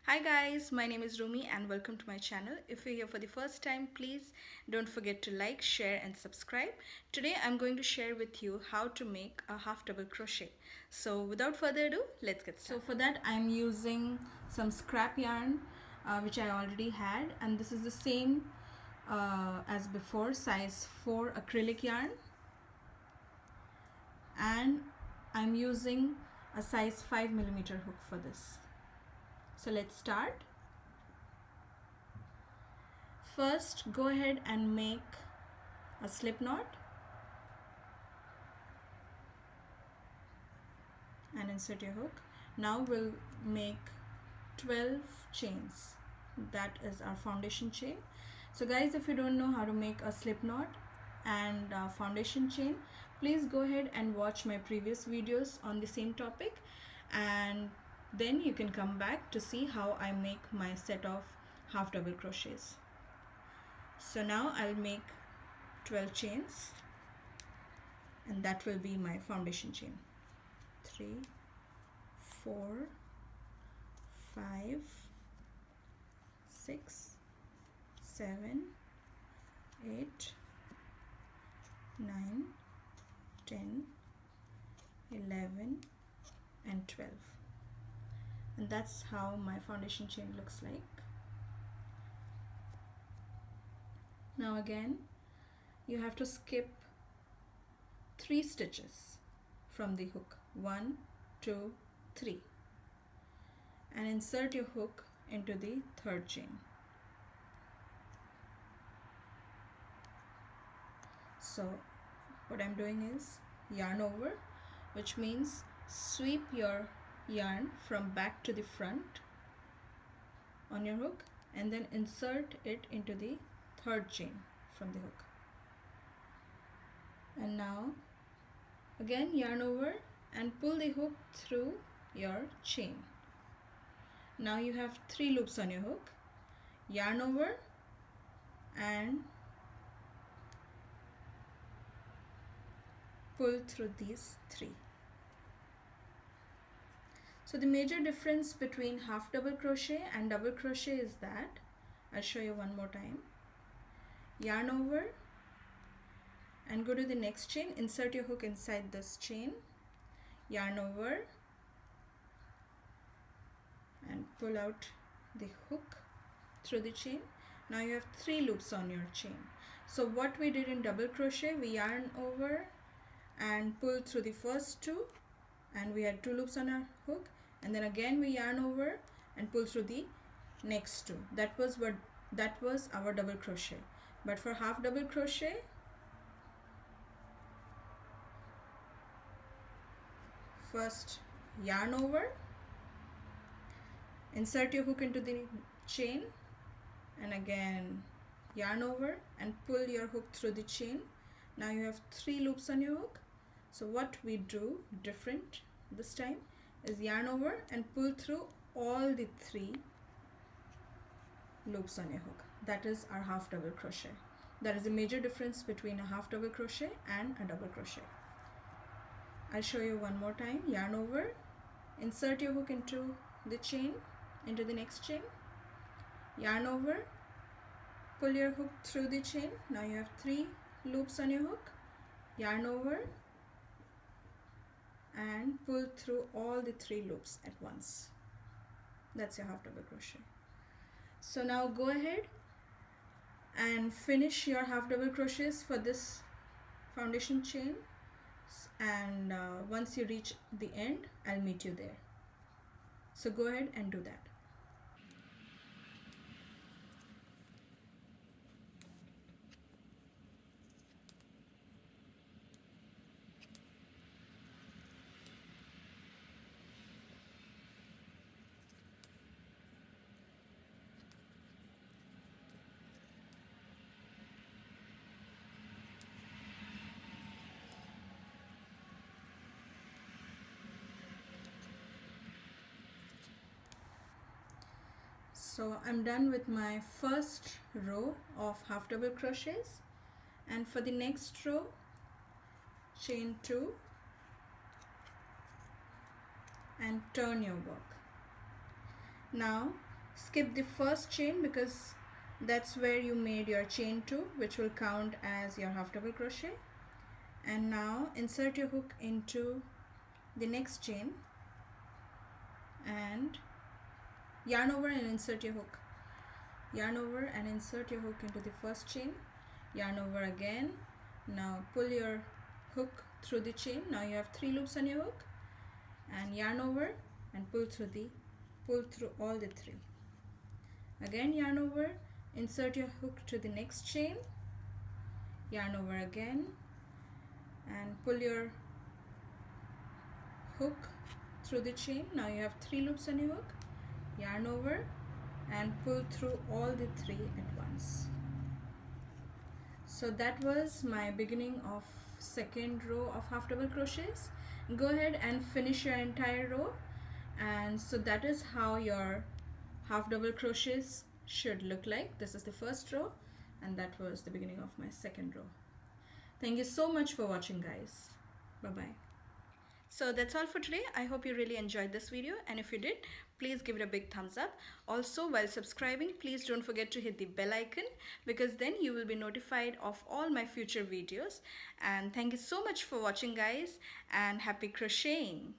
Hi guys, my name is Rumi and welcome to my channel. If you're here for the first time, please don't forget to like, share and subscribe. Today I'm going to share with you how to make a half double crochet. So without further ado, let's get started. So for that I'm using some scrap yarn which I already had, and this is the same as before, size 4 acrylic yarn, and I'm using a size 5mm hook for this. So let's start. First, go ahead and make a slip knot and insert your hook. Now we'll make 12 chains. That is our foundation chain. So guys, if you don't know how to make a slip knot and foundation chain, please go ahead and watch my previous videos on the same topic, and then you can come back to see how I make my set of half double crochets. So now I'll make 12 chains, and that will be my foundation chain. 3, 4, 5, 6, 7, 8, 9, 10, 11 and 12. And that's how my foundation chain looks like. Now again, you have to skip 3 stitches from the hook, 1, 2, 3, and insert your hook into the third chain. So what I'm doing is yarn over, which means sweep your yarn from back to the front on your hook and then insert it into the third chain from the hook. And now again yarn over and pull the hook through your chain. Now you have 3 loops on your hook. Yarn over and pull through these 3. So the major difference between half double crochet and double crochet is that, I'll show you one more time. Yarn over and go to the next chain, insert your hook inside this chain, yarn over and pull out the hook through the chain. Now you have 3 loops on your chain. So what we did in double crochet, we yarn over and pull through the first 2, and we had 2 loops on our hook, and then again we yarn over and pull through the next 2. That was our double crochet. But for half double crochet, first yarn over, insert your hook into the chain, and again yarn over and pull your hook through the chain. Now you have 3 loops on your hook. So what we do different this time is yarn over and pull through all the 3 loops on your hook. That is our half double crochet. That is a major difference between a half double crochet and a double crochet. I'll show you one more time. Yarn over, insert your hook into the chain, into the next chain, yarn over, pull your hook through the chain. Now you have 3 loops on your hook, yarn over and pull through all the 3 loops at once. That's your half double crochet. So now go ahead and finish your half double crochets for this foundation chain, and once you reach the end, I'll meet you there. So go ahead and do that. So I'm done with my first row of half double crochets, and for the next row, chain 2 and turn your work. Now skip the first chain because that's where you made your chain 2, which will count as your half double crochet. And now insert your hook into the next chain and yarn over and insert your hook. Yarn over and insert your hook into the first chain, yarn over again. Now pull your hook through the chain. Now you have 3 loops on your hook, and yarn over and pull through all the 3. Again yarn over, insert your hook to the next chain, yarn over again and pull your hook through the chain. Now you have 3 loops on your hook, yarn over and pull through all the 3 at once. So that was my beginning of second row of half double crochets. Go ahead and finish your entire row. And so that is how your half double crochets should look like. This is the first row and that was the beginning of my second row. Thank you so much for watching, guys. Bye bye. So that's all for today. I hope you really enjoyed this video, and if you did, please give it a big thumbs up. Also, while subscribing, please don't forget to hit the bell icon, because then you will be notified of all my future videos. And thank you so much for watching, guys, and happy crocheting.